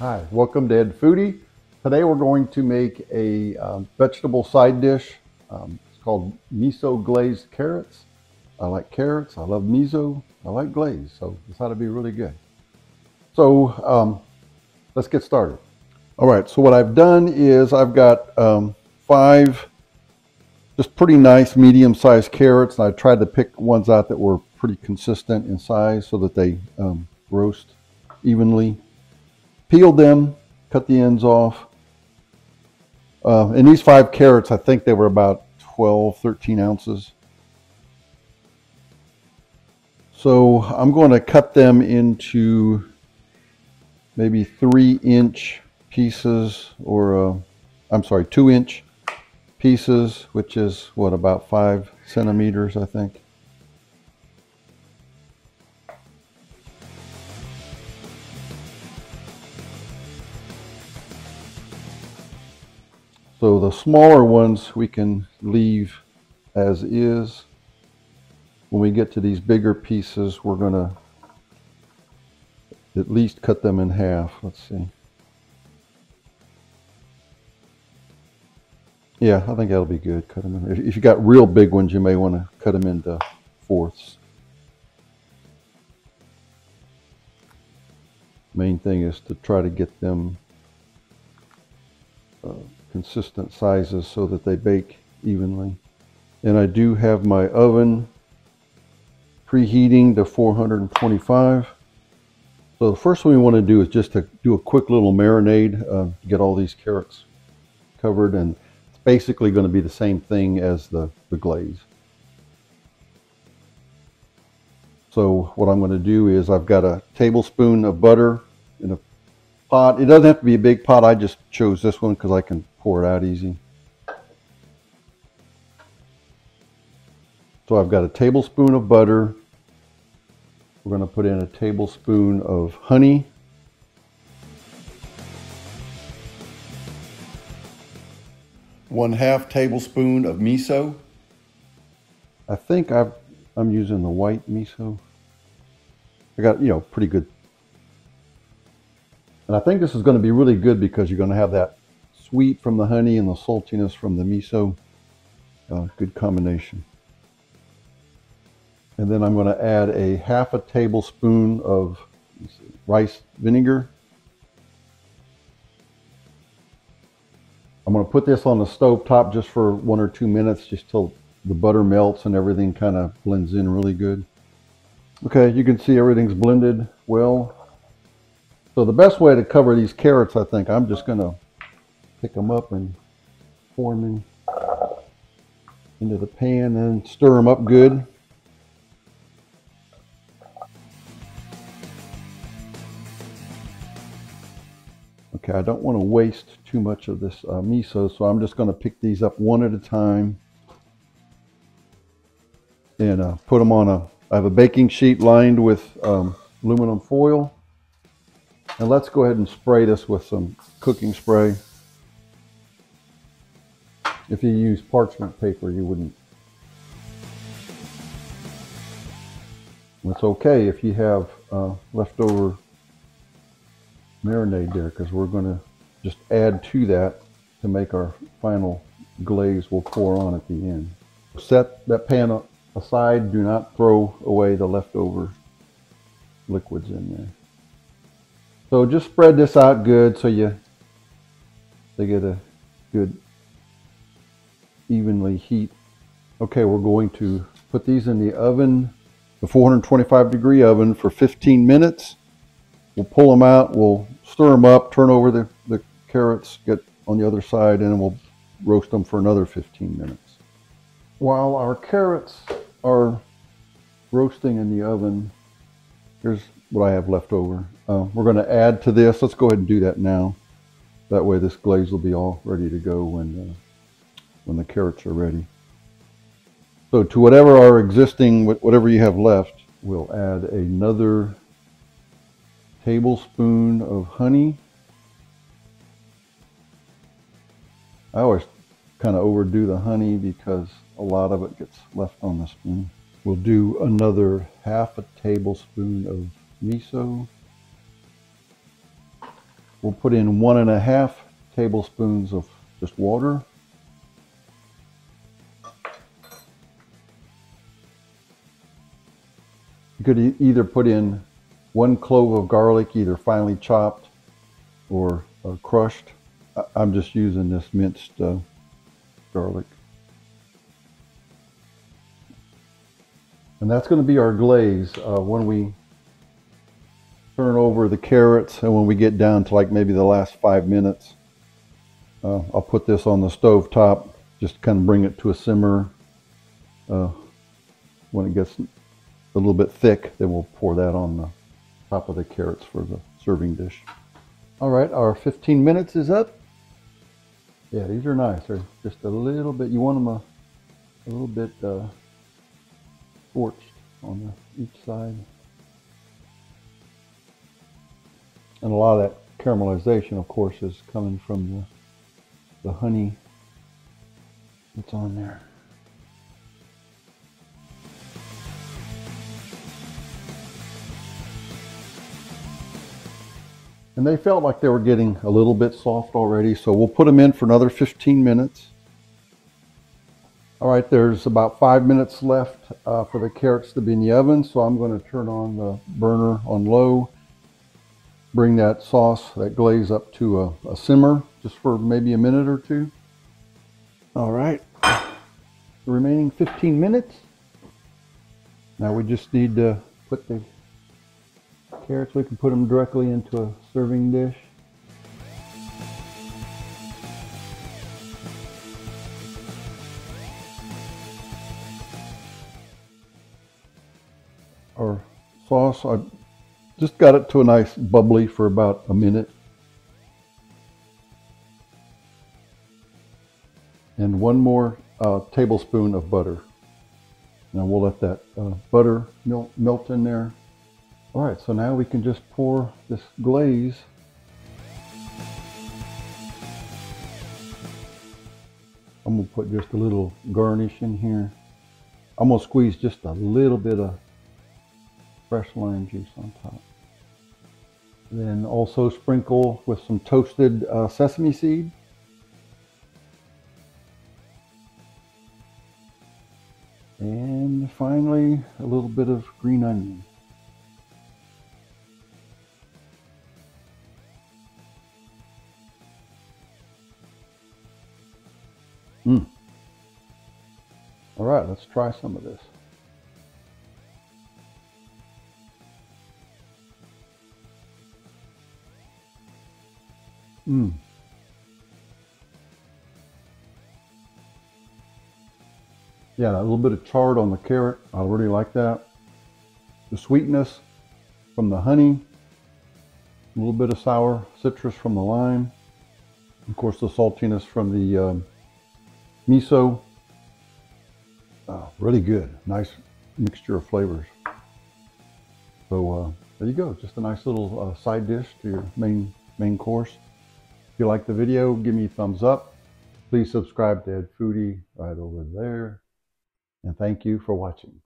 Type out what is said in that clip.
Hi, welcome to Ed Foodie. Today we're going to make a vegetable side dish. It's called miso glazed carrots. I like carrots, I love miso, I like glaze, so this ought to be really good. So let's get started. All right, so what I've done is I've got 5 just pretty nice medium-sized carrots, and I tried to pick ones out that were pretty consistent in size so that they roast evenly. Peeled them, cut the ends off. And these 5 carrots, I think they were about 12, 13 ounces. So I'm going to cut them into maybe 3-inch pieces, or I'm sorry, 2-inch pieces, which is what, about 5 centimeters, I think. So the smaller ones we can leave as is. When we get to these bigger pieces, we're going to at least cut them in half. Let's see. Yeah, I think that'll be good. Cut them in. If you got real big ones, you may want to cut them into fourths. Main thing is to try to get them consistent sizes so that they bake evenly. And I do have my oven preheating to 425. So the first thing we want to do is just to do a quick little marinade to get all these carrots covered, and it's basically going to be the same thing as the glaze. So what I'm going to do is I've got a tablespoon of butter in a pot. It doesn't have to be a big pot. I just chose this one because I can pour it out easy. So I've got a tablespoon of butter. We're going to put in a tablespoon of honey. One-half tablespoon of miso. I think I'm using the white miso. I got, pretty good. And I think this is going to be really good because you're going to have that sweet from the honey and the saltiness from the miso. Good combination. And then I'm going to add a half a tablespoon of rice vinegar. I'm going to put this on the stove top just for 1 or 2 minutes, just till the butter melts and everything kind of blends in really good. Okay, you can see everything's blended well. So the best way to cover these carrots, I think, I'm just going to pick them up and pour them into the pan and stir them up good. Okay, I don't want to waste too much of this miso, so I'm just going to pick these up one at a time and put them on I have a baking sheet lined with aluminum foil. And let's go ahead and spray this with some cooking spray. If you use parchment paper, you wouldn't. It's okay if you have leftover marinade there, because we're going to just add to that to make our final glaze we'll pour on at the end. Set that pan aside. Do not throw away the leftover liquids in there. So just spread this out good so they get a good evenly heat. Okay, we're going to put these in the oven, the 425-degree oven, for 15 minutes. We'll pull them out, we'll stir them up, turn over the carrots, get on the other side, and then we'll roast them for another 15 minutes. While our carrots are roasting in the oven, here's what I have left over. We're going to add to this. Let's go ahead and do that now. That way this glaze will be all ready to go when the carrots are ready. So to whatever our existing, whatever you have left, we'll add another tablespoon of honey. I always kind of overdo the honey because a lot of it gets left on the spoon. We'll do another half a tablespoon of miso. we'll put in 1.5 tablespoons of just water. You could either put in 1 clove of garlic, either finely chopped or crushed. I'm just using this minced garlic. And that's going to be our glaze when we turn over the carrots, and when we get down to like maybe the last 5 minutes. I'll put this on the stove top, just kind of bring it to a simmer. When it gets a little bit thick, then we'll pour that on the top of the carrots for the serving dish. All right, our 15 minutes is up. Yeah, these are nice. They're just a little bit, you want them a little bit scorched on each side. And a lot of that caramelization, of course, is coming from the honey that's on there. And they felt like they were getting a little bit soft already, so we'll put them in for another 15 minutes. All right, there's about 5 minutes left for the carrots to be in the oven, so I'm going to turn on the burner on low, bring that sauce, that glaze up to a simmer, just for maybe a minute or two. All right, the remaining 15 minutes. Now we just need to put the carrots, we can put them directly into a serving dish. Our sauce, I just got it to a nice bubbly for about a minute. And 1 more tablespoon of butter. Now we'll let that butter melt in there. All right, so now we can just pour this glaze I'm gonna put just a little garnish in here. I'm gonna squeeze just a little bit of fresh lime juice on top. Then also sprinkle with some toasted sesame seed. And finally, a little bit of green onion. All right, let's try some of this. Yeah, a little bit of charred on the carrot. I really like that. The sweetness from the honey, a little bit of sour citrus from the lime. Of course, the saltiness from the miso. Really good. Nice mixture of flavors. So there you go. Just a nice little side dish to your main course. If you like the video, give me a thumbs up. Please subscribe to Ed Foodie right over there. And thank you for watching.